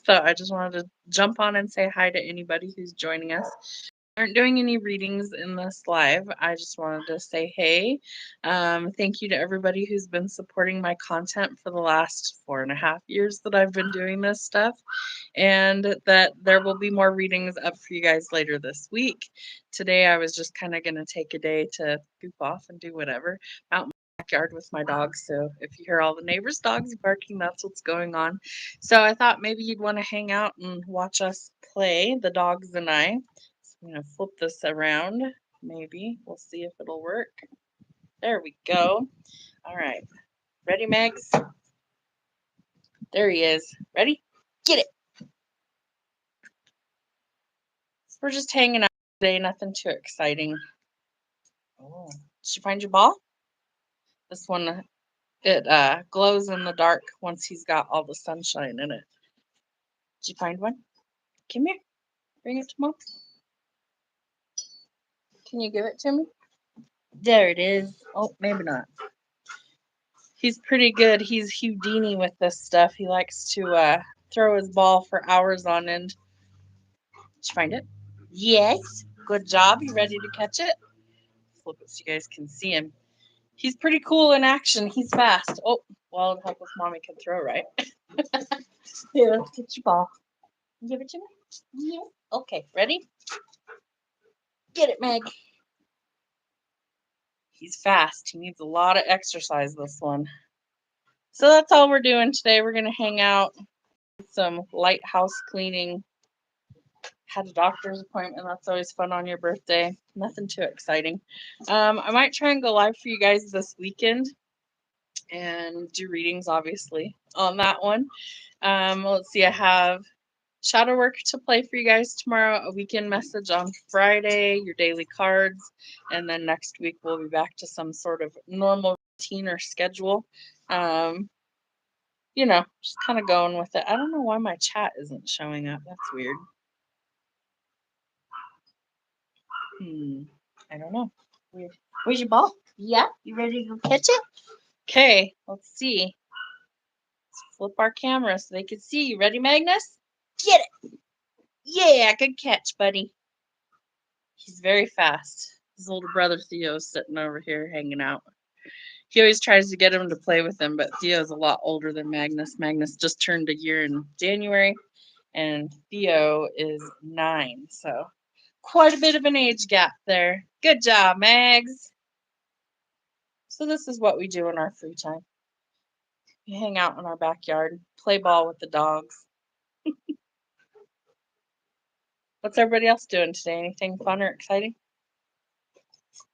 So I just wanted to jump on and say hi to anybody who's joining us. Aren't doing any readings in this live. I just wanted to say hey. Thank you to everybody who's been supporting my content for the last 4.5 years that I've been doing this stuff, and that there will be more readings up for you guys later this week. Today I was just kind of going to take a day to goof off and do whatever out in my backyard with my dogs. So if you hear all the neighbors' dogs barking, that's what's going on. So I thought maybe you'd want to hang out and watch us play, the dogs and I. I'm going to flip this around. Maybe we'll see if it'll work. There we go. All right. Ready, Megs? There he is. Ready? Get it. We're just hanging out today. Nothing too exciting. Oh, did you find your ball? This one, it glows in the dark once he's got all the sunshine in it. Did you find one? Come here. Bring it to Mom. Can you give it to me? There it is. Oh, maybe not. He's pretty good. He's Houdini with this stuff. He likes to throw his ball for hours on end. Did you find it? Yes. Good job. You ready to catch it? Flip it so you guys can see him. He's pretty cool in action. He's fast. Oh, well, it'll help if Mommy can throw, right? Here, get your ball. Give it to me? Yeah. Okay, ready? Get it, Meg. He's fast. He needs a lot of exercise, this one. So that's all we're doing today. We're going to hang out, some light house cleaning. Had a doctor's appointment. That's always fun on your birthday. Nothing too exciting. I might try and go live for you guys this weekend and do readings, obviously, on that one. Let's see. I have shadow work to play for you guys tomorrow, a weekend message on Friday, your daily cards, and then next week we'll be back to some sort of normal routine or schedule. Just kind of going with it. I don't know why my chat isn't showing up. That's weird. I don't know. Weird. Where's your ball? Yeah, you ready to go catch it? Okay, let's see. Let's flip our camera so they can see. You ready, Magnus? Get it. Yeah, good catch, buddy. He's very fast. His older brother Theo's sitting over here hanging out. He always tries to get him to play with him, but Theo's a lot older than Magnus. Magnus just turned a year in January, and Theo is 9, so quite a bit of an age gap there. Good job, Mags. So this is what we do in our free time. We hang out in our backyard, play ball with the dogs. What's everybody else doing today? Anything fun or exciting?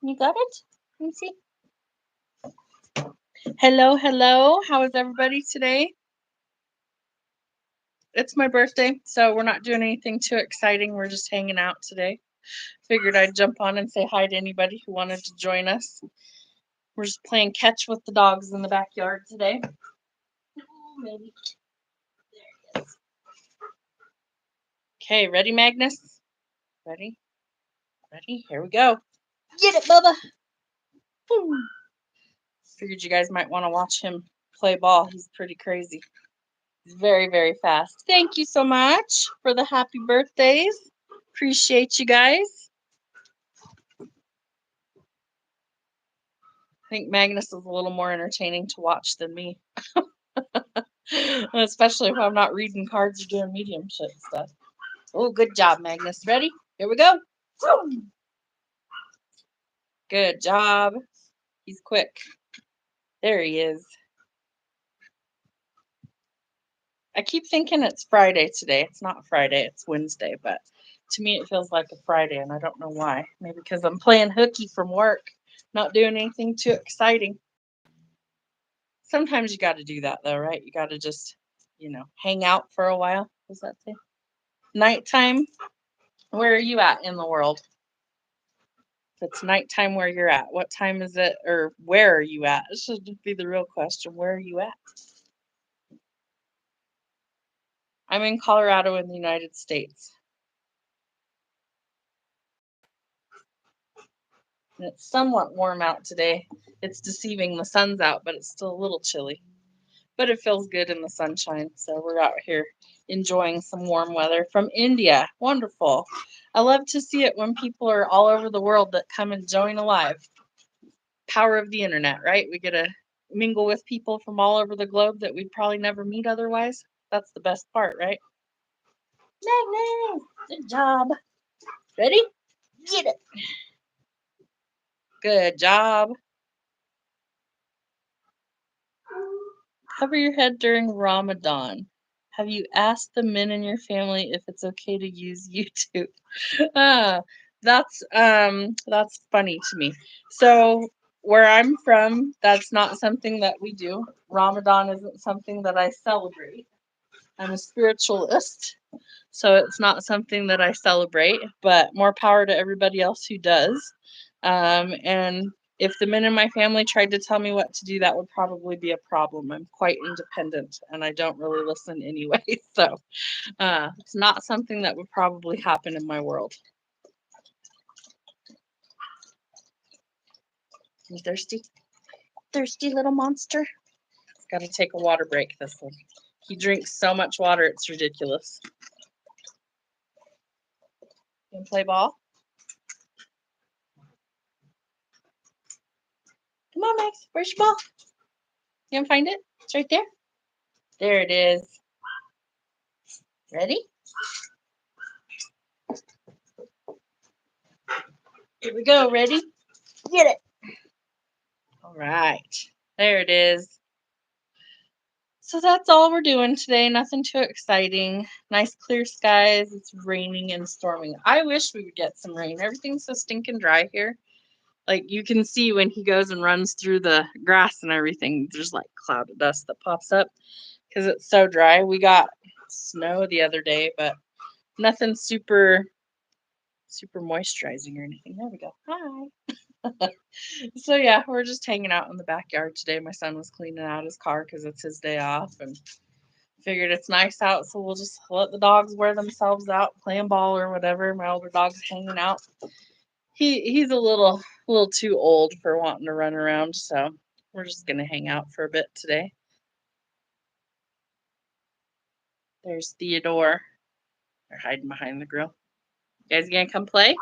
You got it? Let me see. Hello, hello. How is everybody today? It's my birthday, so we're not doing anything too exciting. We're just hanging out today. Figured I'd jump on and say hi to anybody who wanted to join us. We're just playing catch with the dogs in the backyard today. Maybe. There he is. Okay, ready, Magnus? Ready? Ready? Here we go. Get it, Bubba. Boom. Figured you guys might want to watch him play ball. He's pretty crazy. He's very, very fast. Thank you so much for the happy birthdays. Appreciate you guys. I think Magnus is a little more entertaining to watch than me. Especially if I'm not reading cards or doing mediumship stuff. Oh, good job, Magnus. Ready? Here we go. Boom. Good job. He's quick. There he is. I keep thinking it's Friday today. It's not Friday, it's Wednesday, but to me it feels like a Friday, and I don't know why. Maybe because I'm playing hooky from work, not doing anything too exciting. Sometimes you got to do that though, right? You got to just, hang out for a while. What does that say? Nighttime. Where are you at in the world? If it's nighttime, where you're at, what time is it, or where are you at? This should be the real question. Where are you at? I'm in Colorado in the United States. And it's somewhat warm out today. It's deceiving. The sun's out, but it's still a little chilly. but it feels good in the sunshine. So we're out here enjoying some warm weather from India. Wonderful. I love to see it when people are all over the world that come and join alive. Power of the internet, right? We get to mingle with people from all over the globe that we'd probably never meet otherwise. That's the best part, right? No, good job. Ready? Get it. Good job. Cover your head during Ramadan. Have you asked the men in your family if it's okay to use YouTube? Ah, that's funny to me. So where I'm from, that's not something that we do. Ramadan isn't something that I celebrate. I'm a spiritualist, so it's not something that I celebrate, but more power to everybody else who does. And if the men in my family tried to tell me what to do, that would probably be a problem. I'm quite independent and I don't really listen anyway. So it's not something that would probably happen in my world. You thirsty? Thirsty little monster? It's got to take a water break, this one. He drinks so much water, it's ridiculous. You want to play ball? Come on, Max. Where's your ball? You want to find it? It's right there. There it is. Ready? Here we go. Ready? Get it. All right. There it is. So that's all we're doing today. Nothing too exciting. Nice clear skies. It's raining and storming. I wish we would get some rain. Everything's so stinking dry here. Like you can see when he goes and runs through the grass and everything, there's like cloud of dust that pops up because it's so dry. We got snow the other day, but nothing super moisturizing or anything. There we go. Hi. So yeah, we're just hanging out in the backyard today. My son was cleaning out his car because it's his day off and figured it's nice out, so we'll just let the dogs wear themselves out, playing ball or whatever. My older dog's hanging out. He's a little too old for wanting to run around, so we're just gonna hang out for a bit today. There's Theodore. They're hiding behind the grill. You guys gonna come play?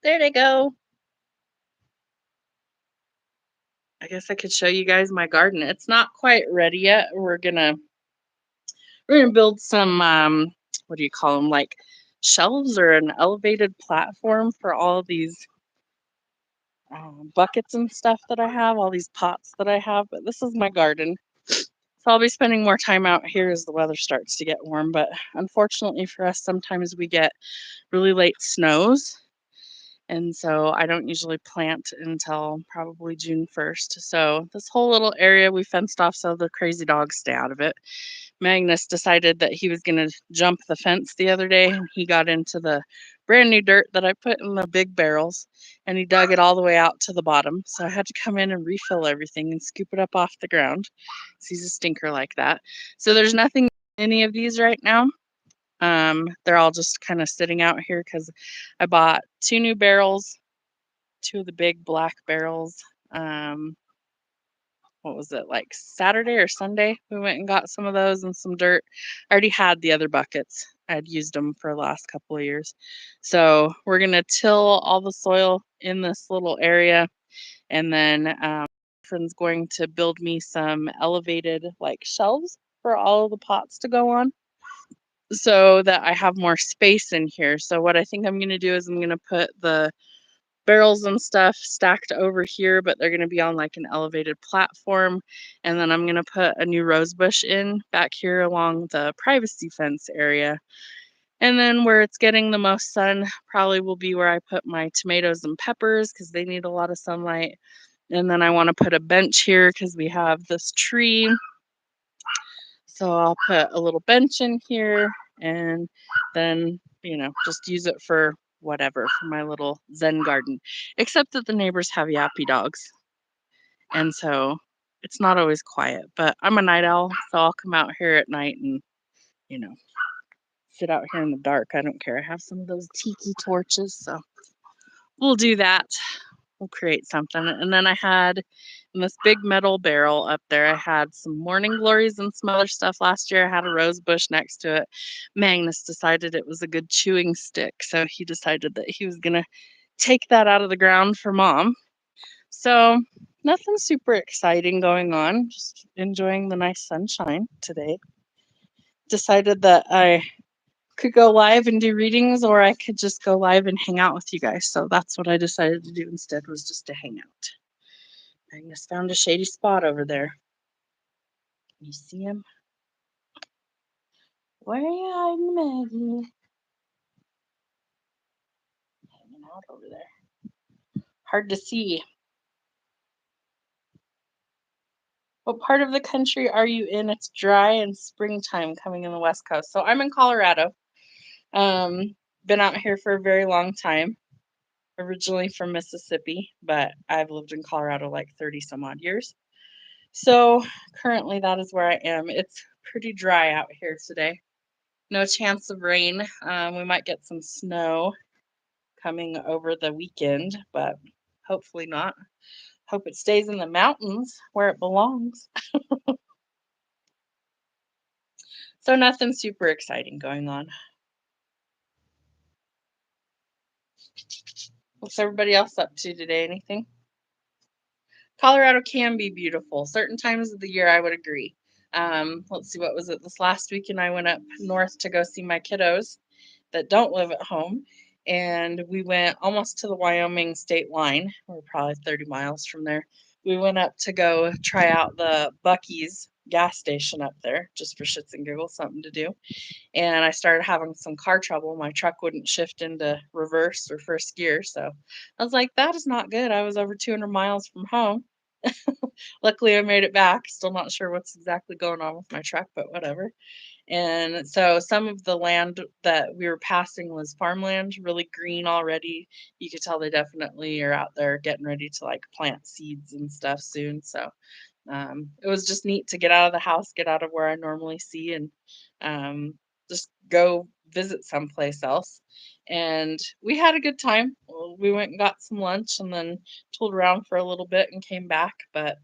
There they go. I guess I could show you guys my garden. It's not quite ready yet. We're gonna build some what do you call them, like shelves or an elevated platform for all of these buckets and stuff that I have, all these pots that I have. But this is my garden. So I'll be spending more time out here as the weather starts to get warm. But unfortunately for us, sometimes we get really late snows. And so I don't usually plant until probably June 1st. So this whole little area we fenced off so the crazy dogs stay out of it. Magnus decided that he was going to jump the fence the other day, and he got into the brand new dirt that I put in the big barrels, and he dug it all the way out to the bottom. So I had to come in and refill everything and scoop it up off the ground. So he's a stinker like that. So there's nothing in any of these right now. They're all just kind of sitting out here because I bought 2 new barrels, 2 of the big black barrels. What was it, like Saturday or Sunday? We went and got some of those and some dirt. I already had the other buckets. I had used them for the last couple of years. So we're going to till all the soil in this little area. And then friend's going to build me some elevated like shelves for all of the pots to go on so that I have more space in here. So what I think I'm going to do is I'm going to put the barrels and stuff stacked over here, but they're going to be on like an elevated platform. And then I'm going to put a new rose bush in back here along the privacy fence area. And then where it's getting the most sun probably will be where I put my tomatoes and peppers because they need a lot of sunlight. And then I want to put a bench here because we have this tree. So I'll put a little bench in here and then, just use it for whatever, for my little Zen garden. Except that the neighbors have yappy dogs. And so it's not always quiet. But I'm a night owl, so I'll come out here at night and, sit out here in the dark. I don't care. I have some of those tiki torches, so we'll do that. We'll create something. And then I had in this big metal barrel up there. I had some morning glories and some other stuff last year. I had a rose bush next to it. Magnus decided it was a good chewing stick, so he decided that he was going to take that out of the ground for Mom. So nothing super exciting going on, just enjoying the nice sunshine today. Decided that I could go live and do readings, or I could just go live and hang out with you guys. So that's what I decided to do instead, was just to hang out. I just found a shady spot over there. You see him? Where are you hiding, Maggie? Hanging out over there. Hard to see. What part of the country are you in? It's dry and springtime coming in the West Coast. So I'm in Colorado. Been out here for a very long time. Originally from Mississippi, but I've lived in Colorado like 30 some odd years. So currently that is where I am. It's pretty dry out here today. No chance of rain. We might get some snow coming over the weekend, but hopefully not. Hope it stays in the mountains where it belongs. So nothing super exciting going on. What's everybody else up to today? Anything? Colorado can be beautiful. Certain times of the year, I would agree. Let's see, what was it? This last weekend, I went up north to go see my kiddos that don't live at home. And we went almost to the Wyoming state line. We're probably 30 miles from there. We went up to go try out the Buc-ee's gas station up there, just for shits and giggles, something to do. And I started having some car trouble. My truck wouldn't shift into reverse or first gear. So I was like, that is not good. I was over 200 miles from home. Luckily, I made it back. Still not sure what's exactly going on with my truck, but whatever. And so some of the land that we were passing was farmland, really green already. You could tell they definitely are out there getting ready to like plant seeds and stuff soon. So it was just neat to get out of the house, get out of where I normally see, and um, just go visit someplace else. And we had a good time. We went and got some lunch and then tooled around for a little bit and came back. But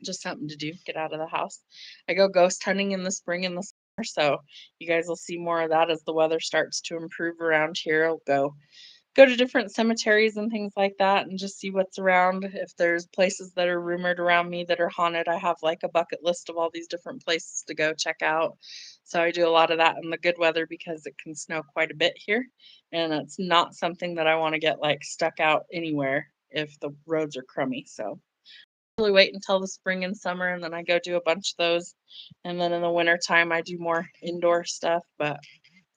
just something to do, get out of the house. I go ghost hunting in the spring and the summer, so you guys will see more of that as the weather starts to improve around here. I'll go to different cemeteries and things like that and just see what's around. If there's places that are rumored around me that are haunted, I have like a bucket list of all these different places to go check out. So I do a lot of that in the good weather because it can snow quite a bit here. And it's not something that I want to get like stuck out anywhere if the roads are crummy. So really wait until the spring and summer, and then I go do a bunch of those. And then in the winter time, I do more indoor stuff. But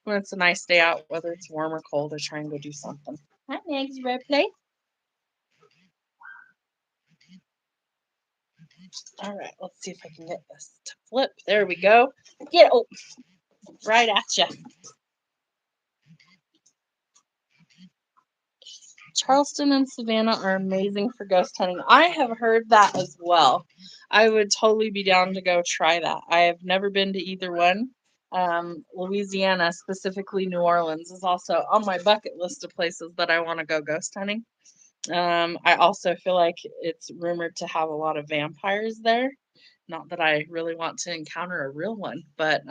when it's a nice day out, whether it's warm or cold, I try and go do something. Hi, Megs, you ready to play? All right, let's see if I can get this to flip. There we go. Get right at you. Charleston and Savannah are amazing for ghost hunting. I have heard that as well. I would totally be down to go try that. I have never been to either one. Louisiana, specifically New Orleans, is also on my bucket list of places that I want to go ghost hunting. I also feel like it's rumored to have a lot of vampires there. Not that I really want to encounter a real one, but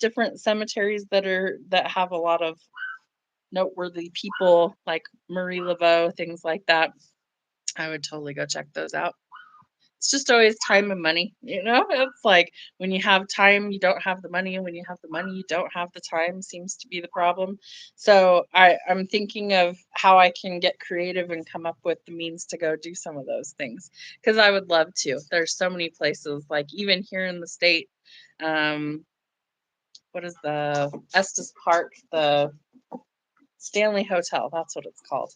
different cemeteries that have a lot of noteworthy people like Marie Laveau, things like that. I would totally go check those out. It's just always time and money, you know? It's like when you have time, you don't have the money, and when you have the money, you don't have the time, seems to be the problem. So I'm thinking of how I can get creative and come up with the means to go do some of those things because I would love to. There's so many places, like even here in the state. Um, what is the Estes Park, the Stanley Hotel? That's what it's called.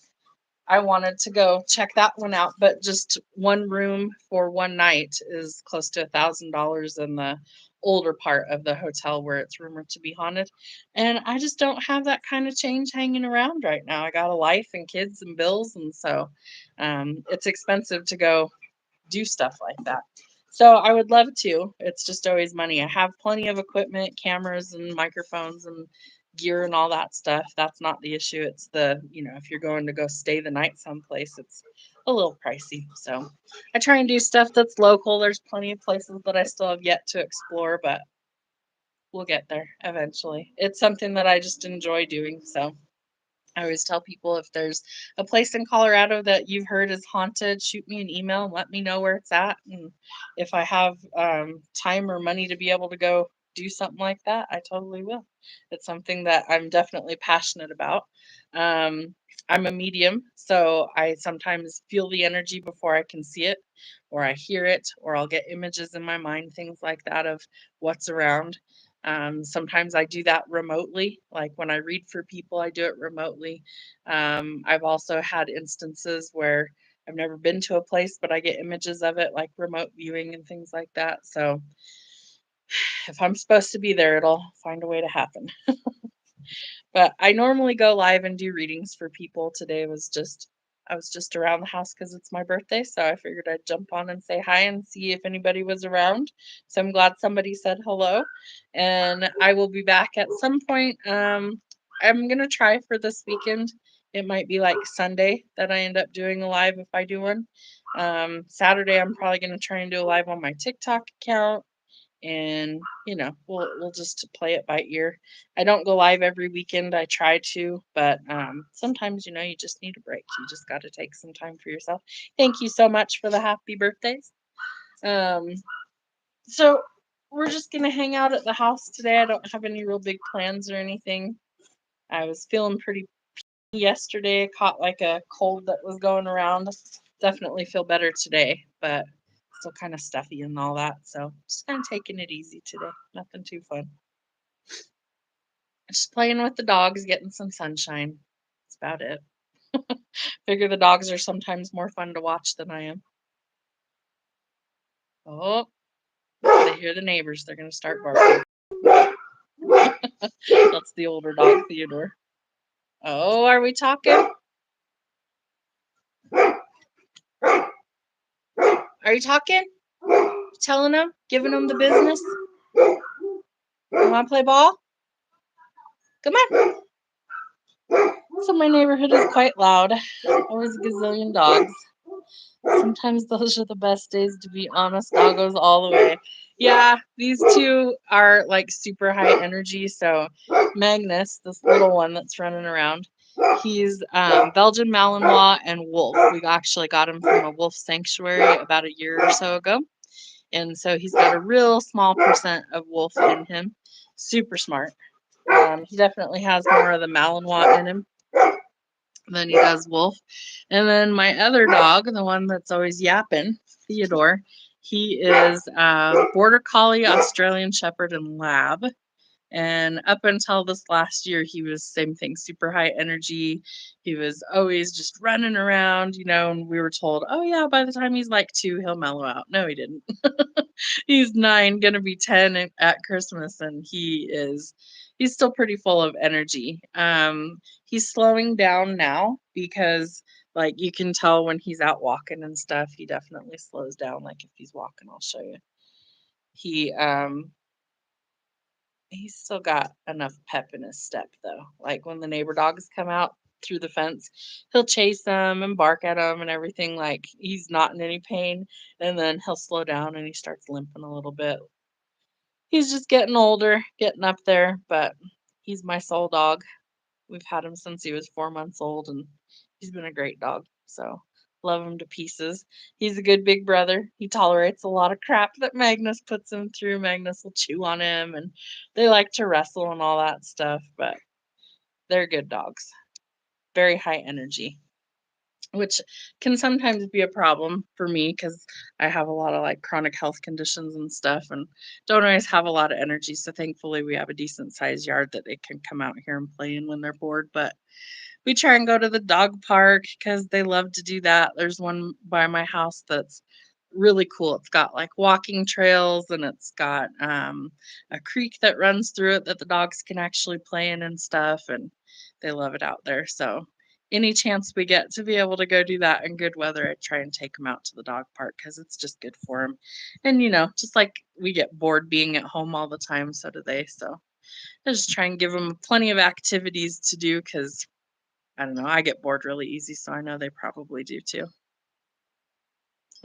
I wanted to go check that one out, but just one room for one night is close to $1,000 in the older part of the hotel where it's rumored to be haunted. And I just don't have that kind of change hanging around right now. I got a life and kids and bills, and so it's expensive to go do stuff like that. So I would love to. It's just always money. I have plenty of equipment, cameras and microphones and gear and all that stuff. That's not the issue. It's if you're going to go stay the night someplace, it's a little pricey. So I try and do stuff that's local. There's plenty of places that I still have yet to explore, but we'll get there eventually. It's something that I just enjoy doing. So I always tell people if there's a place in Colorado that you've heard is haunted, shoot me an email and let me know where it's at. And if I have time or money to be able to go do something like that, I totally will. It's something that I'm definitely passionate about. Um, I'm a medium, so I sometimes feel the energy before I can see it, or I hear it, or I'll get images in my mind, things like that of what's around. Sometimes I do that remotely. Like when I read for people, I do it remotely. I've also had instances where I've never been to a place, but I get images of it, like remote viewing and things like that. So if I'm supposed to be there, it'll find a way to happen. But I normally go live and do readings for people. Today was just I was just around the house because it's my birthday, so I figured I'd jump on and say hi and see if anybody was around. So I'm glad somebody said hello, and I will be back at some point. I'm gonna try for this weekend. It might be like Sunday that I end up doing a live if I do one. Saturday I'm probably gonna try and do a live on my TikTok account, and we'll just play it by ear. I don't go live every weekend. I try to, but sometimes you just need a break. You just got to take some time for yourself. Thank you so much for the happy birthdays. um so we're just gonna hang out at the house today. I don't have any real big plans or anything. I was feeling pretty yesterday. I caught like a cold that was going around. Definitely feel better today, but still kind of stuffy and all that. So just kind of taking it easy today. Nothing too fun. Just playing with the dogs, getting some sunshine. That's about it. Figure the dogs are sometimes more fun to watch than I am. Oh, they hear the neighbors. They're going to start barking. That's the older dog, Theodore. Oh, are we talking? Are you talking? Telling them? Giving them the business? You want to play ball? Come on. So my neighborhood is quite loud. Always a gazillion dogs. Sometimes those are the best days, to be honest. Doggos all the way. Yeah, these two are like super high energy. So Magnus, this little one that's running around, he's Belgian Malinois and wolf. We actually got him from a wolf sanctuary about a year or so ago. And so he's got a real small percent of wolf in him. Super smart. He definitely has more of the Malinois in him than he does wolf. And then my other dog, the one that's always yapping, Theodore, he is border collie, Australian shepherd, and lab. And up until this last year, he was same thing, super high energy. He was always just running around, and we were told, oh yeah, by the time he's like 2, he'll mellow out. No, he didn't. He's 9, gonna be 10 at Christmas, and he's still pretty full of energy. He's slowing down now because like you can tell when he's out walking and stuff, he definitely slows down. Like if he's walking, I'll show you. He he's still got enough pep in his step though. Like when the neighbor dogs come out through the fence, he'll chase them and bark at them and everything like he's not in any pain, and then he'll slow down and he starts limping a little bit. He's just getting older, getting up there, but he's my soul dog. We've had him since he was 4 months old, and he's been a great dog. So love him to pieces. He's a good big brother. He tolerates a lot of crap that Magnus puts him through. Magnus will chew on him, and they like to wrestle and all that stuff, but they're good dogs. Very high energy, which can sometimes be a problem for me because I have a lot of like chronic health conditions and stuff and don't always have a lot of energy. So thankfully we have a decent sized yard that they can come out here and play in when they're bored. But we try and go to the dog park because they love to do that. There's one by my house that's really cool. It's got like walking trails and it's got a creek that runs through it that the dogs can actually play in and stuff. And they love it out there. So any chance we get to be able to go do that in good weather, I try and take them out to the dog park because it's just good for them. And just like we get bored being at home all the time, so do they. So I just try and give them plenty of activities to do because I don't know, I get bored really easy, so I know they probably do too.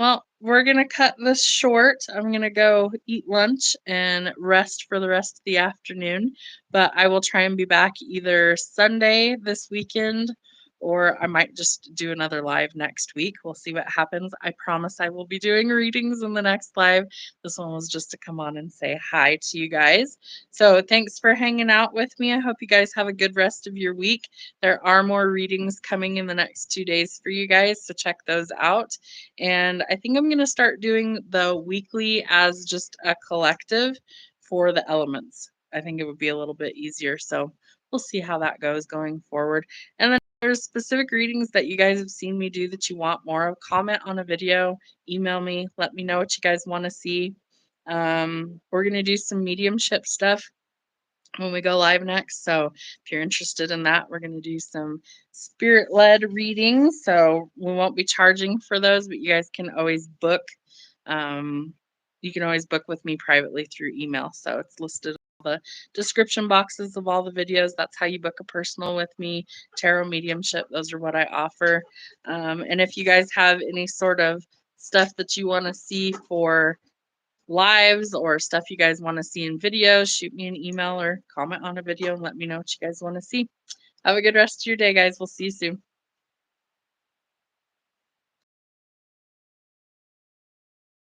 Well, we're going to cut this short. I'm going to go eat lunch and rest for the rest of the afternoon. But I will try and be back either Sunday this weekend, or I might just do another live next week. We'll see what happens. I promise I will be doing readings in the next live. This one was just to come on and say hi to you guys. So thanks for hanging out with me. I hope you guys have a good rest of your week. There are more readings coming in the next 2 days for you guys, so check those out. And I think I'm going to start doing the weekly as just a collective for the elements. I think it would be a little bit easier. So we'll see how that goes going forward. And then there's specific readings that you guys have seen me do that you want more of. Comment on a video, email me, let me know what you guys want to see. We're going to do some mediumship stuff when we go live next. So if you're interested in that, we're going to do some spirit-led readings. So we won't be charging for those, but you guys can always book. You can always book with me privately through email. So it's listed in the description boxes of all the videos. That's how you book a personal with me. Tarot mediumship, those are what I offer. And if you guys have any sort of stuff that you want to see for lives or stuff you guys want to see in videos, shoot me an email or comment on a video and let me know what you guys want to see. Have a good rest of your day, guys. We'll see you soon.